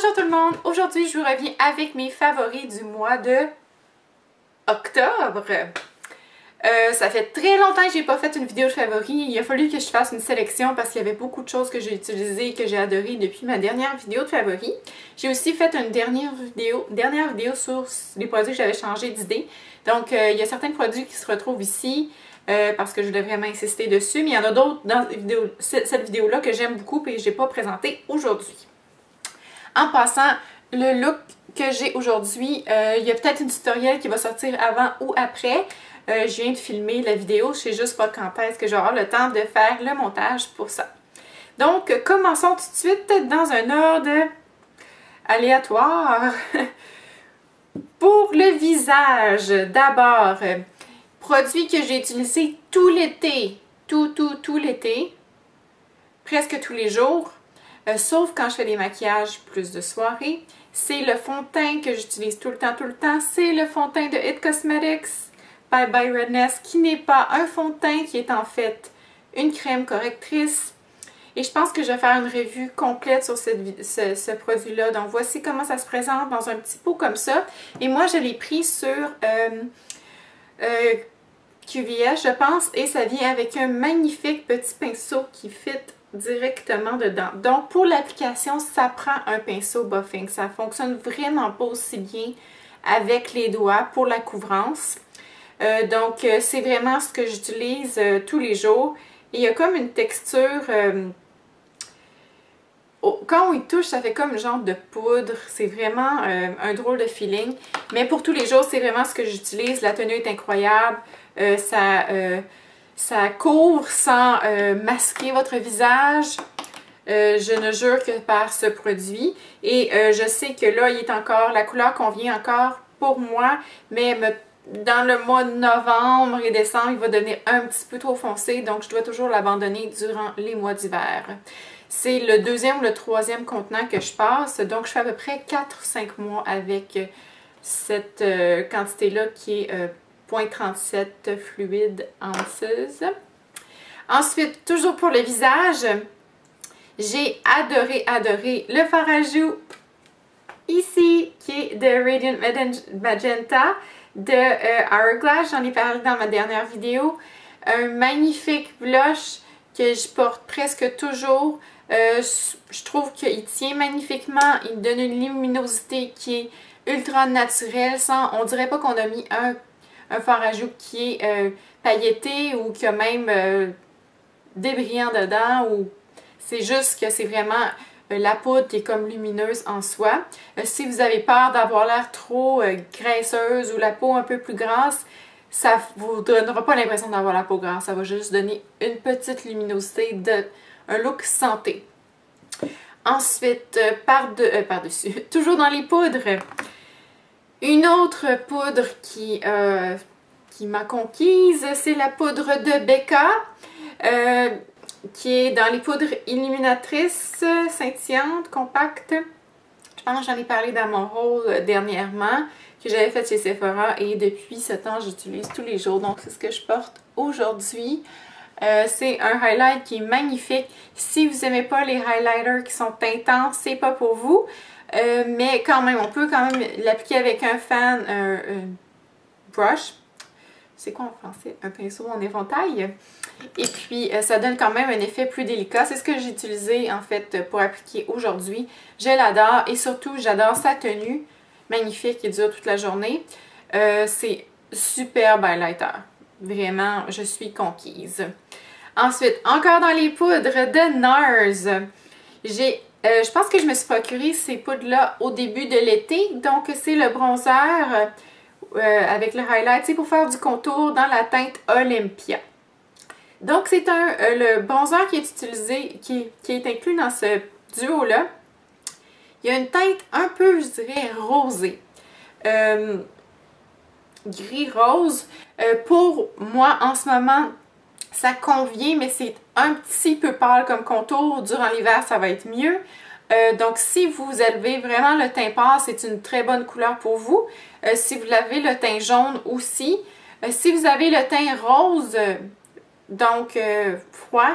Bonjour tout le monde! Aujourd'hui, je vous reviens avec mes favoris du mois de octobre. Ça fait très longtemps que j'ai pas fait une vidéo de favoris. Il a fallu que je fasse une sélection parce qu'il y avait beaucoup de choses que j'ai utilisées et que j'ai adorées depuis ma dernière vidéo de favoris. J'ai aussi fait une dernière vidéo sur les produits que j'avais changé d'idée. Donc, il y a certains produits qui se retrouvent ici parce que je voulais vraiment insister dessus. Mais il y en a d'autres dans cette vidéo-là que j'aime beaucoup et que je n'ai pas présenté aujourd'hui. En passant, le look que j'ai aujourd'hui, il y a peut-être une tutoriel qui va sortir avant ou après. Je viens de filmer la vidéo, je sais juste pas quand est-ce que j'aurai le temps de faire le montage pour ça. Donc, commençons tout de suite dans un ordre aléatoire. Pour le visage, d'abord, produit que j'ai utilisé tout l'été, tout l'été, presque tous les jours. Sauf quand je fais des maquillages plus de soirée. C'est le fond de teint que j'utilise tout le temps. C'est le fond de teint de It Cosmetics by Redness, qui n'est pas un fond de teint, qui est en fait une crème correctrice. Et je pense que je vais faire une revue complète sur ce produit-là. Donc voici comment ça se présente dans un petit pot comme ça. Et moi, je l'ai pris sur QVS, je pense. Et ça vient avec un magnifique petit pinceau qui fit directement dedans. Donc pour l'application, ça prend un pinceau buffing. Ça fonctionne vraiment pas aussi bien avec les doigts pour la couvrance. Donc c'est vraiment ce que j'utilise tous les jours. Et il y a comme une texture, quand on y touche, ça fait comme un genre de poudre. C'est vraiment un drôle de feeling. Mais pour tous les jours, c'est vraiment ce que j'utilise. La tenue est incroyable. Ça couvre sans masquer votre visage. Je ne jure que par ce produit. Et je sais que là, il est encore, la couleur convient encore pour moi. Mais dans le mois de novembre et décembre, il va devenir un petit peu trop foncé. Donc, je dois toujours l'abandonner durant les mois d'hiver. C'est le deuxième ou le troisième contenant que je passe. Donc, je fais à peu près 4-5 mois avec cette quantité-là qui est 0,37 fluide ounces. Ensuite, toujours pour le visage, j'ai adoré le fard à joues ici, qui est de Radiant Magenta de Hourglass. J'en ai parlé dans ma dernière vidéo. Un magnifique blush que je porte presque toujours. Je trouve qu'il tient magnifiquement. Il donne une luminosité qui est ultra naturelle. On dirait pas qu'on a mis un fard à joues qui est pailleté ou qui a même des brillants dedans. Ou c'est juste que c'est vraiment la poudre qui est comme lumineuse en soi. Si vous avez peur d'avoir l'air trop graisseuse ou la peau un peu plus grasse, ça ne vous donnera pas l'impression d'avoir la peau grasse. Ça va juste donner une petite luminosité, un look santé. Ensuite, par-dessus, toujours dans les poudres, une autre poudre qui m'a conquise, c'est la poudre de Becca, qui est dans les poudres illuminatrices scintillantes, compactes. Je pense que j'en ai parlé dans mon haul dernièrement, que j'avais fait chez Sephora, et depuis ce temps, j'utilise tous les jours. Donc, c'est ce que je porte aujourd'hui. C'est un highlight qui est magnifique. Si vous n'aimez pas les highlighters qui sont intenses, c'est pas pour vous. Mais quand même, on peut quand même l'appliquer avec un fan, brush. C'est quoi en français? Un pinceau en éventail. Et puis, ça donne quand même un effet plus délicat. C'est ce que j'ai utilisé, en fait, pour appliquer aujourd'hui. Je l'adore. Et surtout, j'adore sa tenue magnifique qui dure toute la journée. C'est superbe highlighter. Vraiment, je suis conquise. Ensuite, encore dans les poudres de NARS. Je pense que je me suis procuré ces poudres-là au début de l'été. Donc, c'est le bronzer avec le highlight. C'est pour faire du contour dans la teinte Olympia. Donc, c'est le bronzer qui est utilisé, qui est inclus dans ce duo-là. Il y a une teinte un peu, je dirais, rosée. Gris-rose. Pour moi, en ce moment, ça convient, mais c'est un petit peu pâle comme contour. Durant l'hiver, ça va être mieux. Donc, si vous avez vraiment le teint pâle, c'est une très bonne couleur pour vous. Si vous avez le teint jaune aussi. Si vous avez le teint rose, donc froid,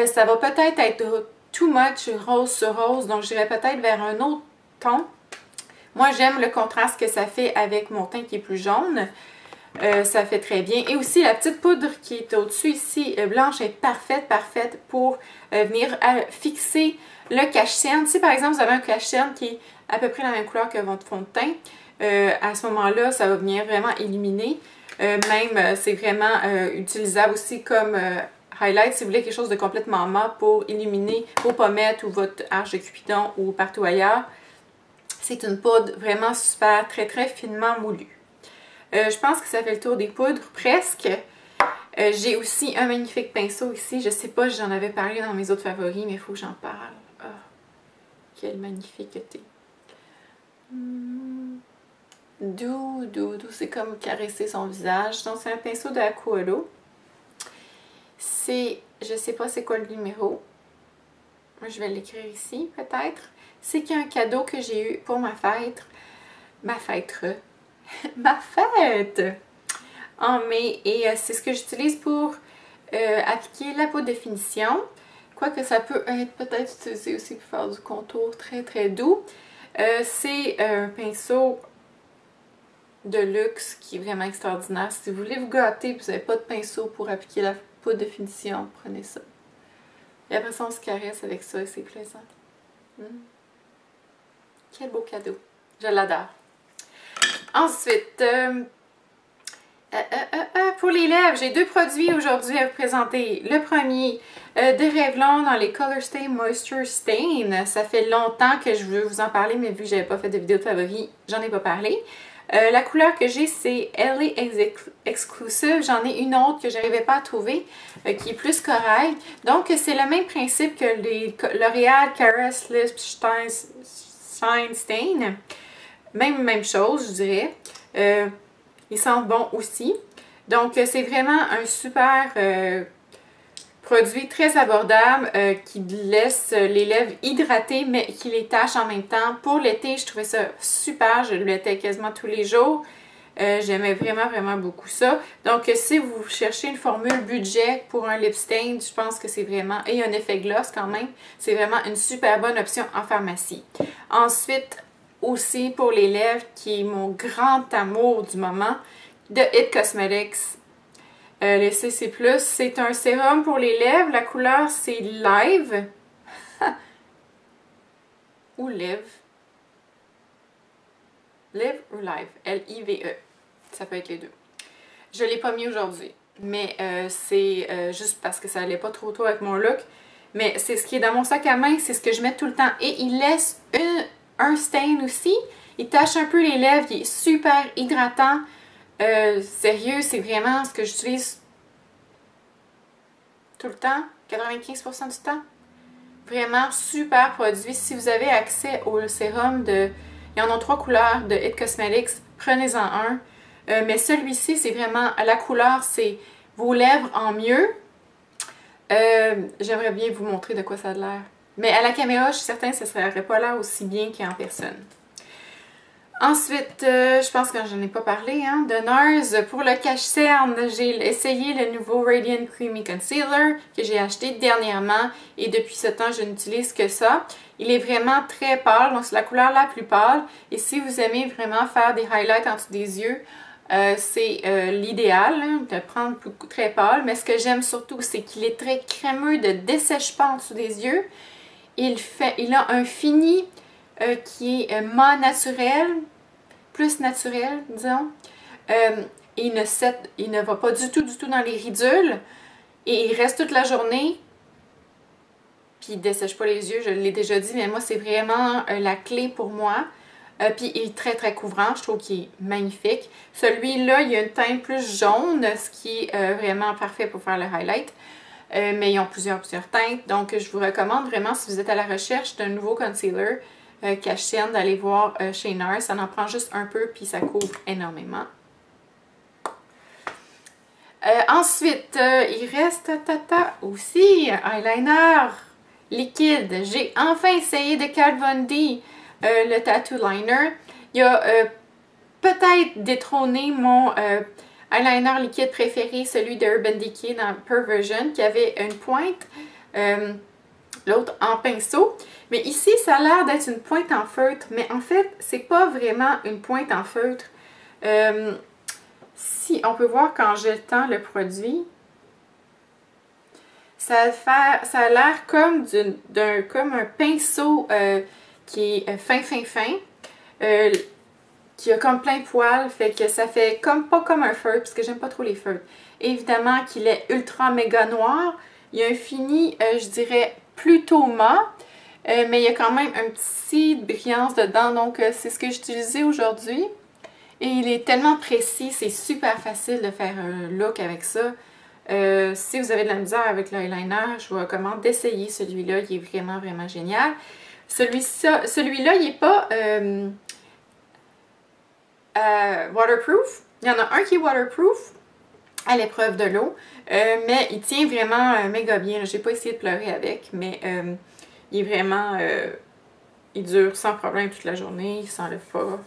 ça va peut-être être too much rose sur rose. Donc, j'irai peut-être vers un autre ton. Moi, j'aime le contraste que ça fait avec mon teint qui est plus jaune. Ça fait très bien. Et aussi, la petite poudre qui est au-dessus ici, blanche, est parfaite pour venir fixer le cache-cerne. Si par exemple, vous avez un cache-cerne qui est à peu près la même couleur que votre fond de teint, à ce moment-là, ça va venir vraiment illuminer. Même, c'est vraiment utilisable aussi comme highlight si vous voulez quelque chose de complètement mat pour illuminer vos pommettes ou votre arche de Cupidon ou partout ailleurs. C'est une poudre vraiment super, très finement moulue. Je pense que ça fait le tour des poudres, presque. J'ai aussi un magnifique pinceau ici. Je sais pas si j'en avais parlé dans mes autres favoris, mais il faut que j'en parle. Oh, quelle magnifiqueté. Doux. C'est comme caresser son visage. Donc, c'est un pinceau de Aqualo. C'est, je sais pas c'est quoi le numéro. Je vais l'écrire ici, peut-être. C'est un cadeau que j'ai eu pour ma fête. Ma fête en mai, et c'est ce que j'utilise pour appliquer la poudre de finition, quoique ça peut être peut-être utilisé aussi pour faire du contour très doux. C'est un pinceau de luxe qui est vraiment extraordinaire. Si vous voulez vous gâter et vous n'avez pas de pinceau pour appliquer la poudre de finition, prenez ça. Et après ça, on se caresse avec ça et c'est plaisant. Quel beau cadeau. Je l'adore. Ensuite, pour les lèvres, j'ai deux produits aujourd'hui à vous présenter. Le premier, de Revlon dans les Color Stay Moisture Stain. Ça fait longtemps que je veux vous en parler, mais vu que j'avais pas fait de vidéo de favoris, j'en ai pas parlé. La couleur que j'ai, c'est LA Exclusive. J'en ai une autre que je n'arrivais pas à trouver, qui est plus corail. Donc, c'est le même principe que les L'Oréal Caress Lips Shine Stain. Même chose, je dirais. Ils sentent bon aussi. Donc, c'est vraiment un super produit très abordable qui laisse les lèvres hydratées, mais qui les tâche en même temps. Pour l'été, je trouvais ça super. Je le mettais quasiment tous les jours. J'aimais vraiment beaucoup ça. Donc, si vous cherchez une formule budget pour un lip stain, je pense que c'est vraiment... Et un effet gloss quand même. C'est vraiment une super bonne option en pharmacie. Ensuite, aussi pour les lèvres, qui est mon grand amour du moment, de It Cosmetics. Le CC+, c'est un sérum pour les lèvres. La couleur, c'est Live. Ou Live. Live ou Live. L-I-V-E. Ça peut être les deux. Je ne l'ai pas mis aujourd'hui. Mais c'est juste parce que ça n'allait pas trop avec mon look. Mais c'est ce qui est dans mon sac à main. C'est ce que je mets tout le temps. Et il laisse un stain aussi. Il tache un peu les lèvres. Il est super hydratant. Sérieux, c'est vraiment ce que j'utilise tout le temps. 95% du temps. Vraiment super produit. Si vous avez accès au sérum de... Il y en a 3 couleurs de It Cosmetics. Prenez-en un. Mais celui-ci, c'est vraiment... La couleur, c'est vos lèvres en mieux. J'aimerais bien vous montrer de quoi ça a l'air. Mais à la caméra, je suis certaine que ça ne serait pas là aussi bien qu'en personne. Ensuite, je pense que j'en ai pas parlé, hein, de NARS. Pour le cache-cerne, j'ai essayé le nouveau Radiant Creamy Concealer que j'ai acheté dernièrement. Et depuis ce temps, je n'utilise que ça. Il est vraiment très pâle, donc c'est la couleur la plus pâle. Et si vous aimez vraiment faire des highlights en dessous des yeux, c'est l'idéal, hein, de prendre très pâle. Mais ce que j'aime surtout, c'est qu'il est très crémeux, ne dessèche pas en dessous des yeux. Il a un fini qui est mat naturel, plus naturel, disons. Il ne va pas du tout dans les ridules. Et il reste toute la journée. Puis il ne dessèche pas les yeux, je l'ai déjà dit, mais moi c'est vraiment la clé pour moi. Puis il est très couvrant, je trouve qu'il est magnifique. Celui-là, il a une teinte plus jaune, ce qui est vraiment parfait pour faire le highlight. Mais ils ont plusieurs teintes, donc je vous recommande vraiment, si vous êtes à la recherche d'un nouveau concealer cache-cerne, d'aller voir chez NARS. Ça en prend juste un peu, puis ça couvre énormément. Ensuite, il reste aussi eyeliner liquide. J'ai enfin essayé de Kat Von D, le Tattoo Liner. Il a peut-être détrôné mon eyeliner liquide préféré, celui de Urban Decay dans Perversion, qui avait une pointe l'autre en pinceau. Mais ici, ça a l'air d'être une pointe en feutre, mais en fait, c'est pas vraiment une pointe en feutre. Si on peut voir quand je tends le produit, ça a l'air comme comme un pinceau qui est fin, qui a comme plein de poils, fait que ça fait comme pas comme un feutre, parce que j'aime pas trop les feutres. Évidemment qu'il est ultra méga noir. Il y a un fini, je dirais, plutôt mat, mais il y a quand même un petit brillance dedans, donc c'est ce que j'ai utilisé aujourd'hui. Et il est tellement précis, c'est super facile de faire un look avec ça. Si vous avez de la misère avec l'eyeliner, je vous recommande d'essayer celui-là, il est vraiment, vraiment génial. Celui-là, il n'est pas waterproof. Il y en a un qui est waterproof, à l'épreuve de l'eau, mais il tient vraiment méga bien. J'ai pas essayé de pleurer avec, mais il est vraiment... il dure sans problème toute la journée, il s'enlève pas,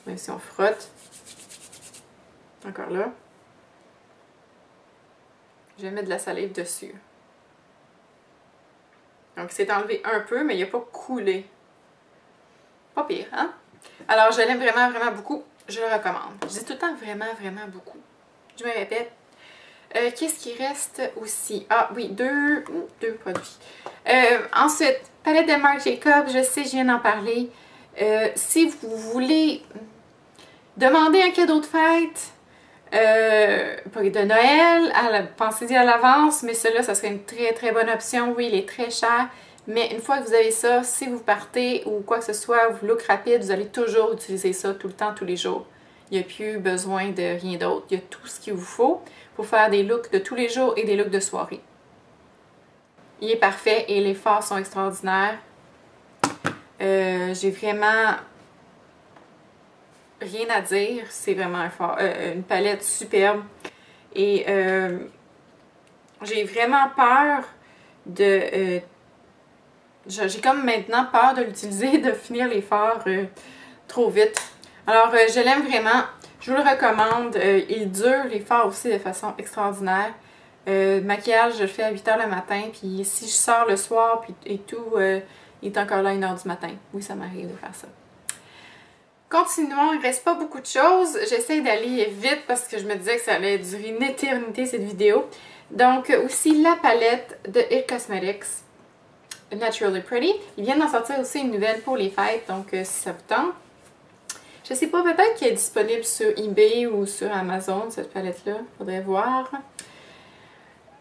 même si on frotte. Encore là. Je vais mettre de la salive dessus. Donc, c'est enlevé un peu, mais il n'a pas coulé. Pas pire, hein? Alors, je l'aime vraiment, vraiment beaucoup. Je le recommande. Je dis tout le temps vraiment, vraiment beaucoup. Je me répète. Qu'est-ce qui reste aussi? Ah oui, deux produits. Ensuite, palette de Marc Jacobs. Je sais, je viens d'en parler. Si vous voulez demander un cadeau de fête, de Noël, pensez-y à l'avance, mais celui-là, ça serait une très très bonne option. Oui, il est très cher, mais une fois que vous avez ça, si vous partez ou quoi que ce soit, vous look rapide, vous allez toujours utiliser ça tout le temps, tous les jours. Il n'y a plus besoin de rien d'autre. Il y a tout ce qu'il vous faut pour faire des looks de tous les jours et des looks de soirée. Il est parfait et les fards sont extraordinaires. J'ai vraiment rien à dire. C'est vraiment une palette superbe. Et j'ai vraiment peur de... j'ai comme maintenant peur de l'utiliser, de finir les fards trop vite. Alors, je l'aime vraiment. Je vous le recommande. Il dure les fards aussi de façon extraordinaire. Le maquillage, je le fais à 8 h le matin. Puis si je sors le soir et tout, il est encore là à 1 h du matin. Oui, ça m'arrive de faire ça. Continuons, il ne reste pas beaucoup de choses. J'essaie d'aller vite parce que je me disais que ça allait durer une éternité cette vidéo. Donc, aussi la palette de It Cosmetics. Naturally Pretty. Ils viennent d'en sortir aussi une nouvelle pour les fêtes, donc si ça vous tente. Je sais pas, peut-être qu'elle est disponible sur eBay ou sur Amazon, cette palette-là. Faudrait voir.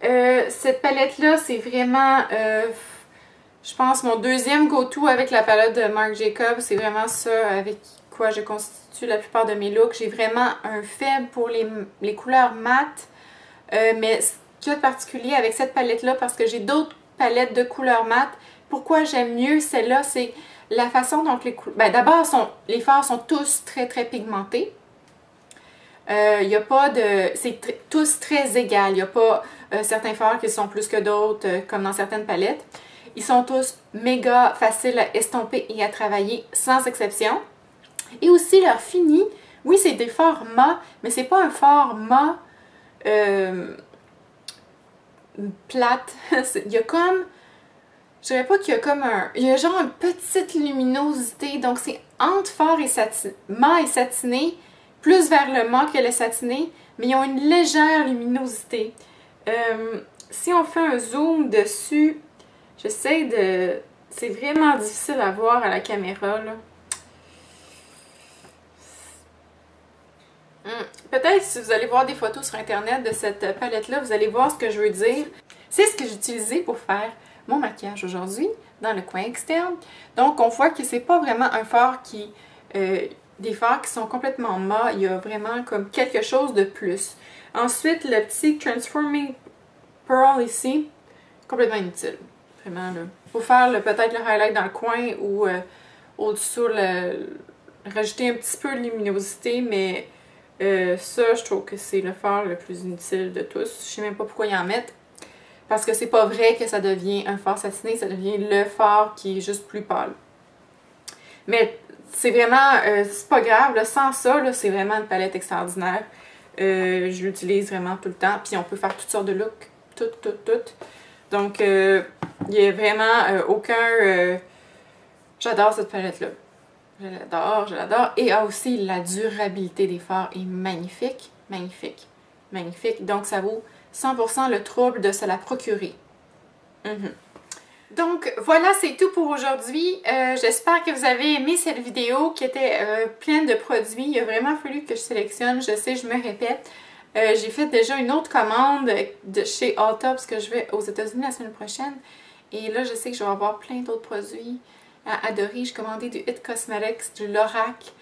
Cette palette-là, c'est vraiment, je pense, mon deuxième go-to avec la palette de Marc Jacobs. C'est vraiment ça avec quoi je constitue la plupart de mes looks. J'ai vraiment un faible pour les couleurs mates. Mais ce qu'il y a de particulier avec cette palette-là, parce que j'ai d'autres palettes de couleurs mates, pourquoi j'aime mieux celle-là, c'est la façon dont les couleurs... Ben, d'abord, les fards sont tous très très pigmentés. Il n'y a pas de... C'est tous très égal. Il n'y a pas certains fards qui sont plus que d'autres, comme dans certaines palettes. Ils sont tous méga faciles à estomper et à travailler, sans exception. Et aussi leur fini. Oui, c'est des fards mat, mais c'est pas un fard mat plate. Il y a comme... Je dirais pas qu'il y a comme un... Il y a genre une petite luminosité. Donc c'est entre fard et mat et satiné, plus vers le mat que le satiné, mais ils ont une légère luminosité. Si on fait un zoom dessus, j'essaie de... C'est vraiment difficile à voir à la caméra, là. Peut-être si vous allez voir des photos sur internet de cette palette-là, vous allez voir ce que je veux dire. C'est ce que j'ai utilisé pour faire mon maquillage aujourd'hui dans le coin externe. Donc on voit que c'est pas vraiment un fard qui... des fards qui sont complètement mat, il y a vraiment comme quelque chose de plus. Ensuite, le petit Transforming Pearl ici, complètement inutile. Vraiment là. Faut faire peut-être le highlight dans le coin ou au-dessous, rajouter un petit peu de luminosité, mais ça, je trouve que c'est le fard le plus inutile de tous. Je sais même pas pourquoi ils en mettent. Parce que c'est pas vrai que ça devient un fard satiné, ça devient le fard qui est juste plus pâle. Mais c'est vraiment, c'est pas grave, là, sans ça, c'est vraiment une palette extraordinaire. Je l'utilise vraiment tout le temps. Puis on peut faire toutes sortes de looks, toutes. Donc, Il n'y a vraiment aucun... J'adore cette palette-là. Je l'adore, je l'adore. Et aussi, la durabilité des fards est magnifique, magnifique, magnifique. Donc, ça vaut 100% le trouble de se la procurer. Donc, voilà, c'est tout pour aujourd'hui. J'espère que vous avez aimé cette vidéo qui était pleine de produits. Il a vraiment fallu que je sélectionne. Je sais, je me répète. J'ai fait déjà une autre commande de chez Ulta parce que je vais aux États-Unis la semaine prochaine. Et là, je sais que je vais avoir plein d'autres produits à adorer. J'ai commandé du It Cosmetics, du Lorac.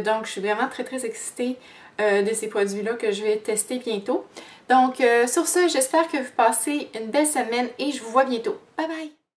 Donc, je suis vraiment très, très excitée de ces produits-là que je vais tester bientôt. Donc, sur ce, j'espère que vous passez une belle semaine et je vous vois bientôt. Bye bye!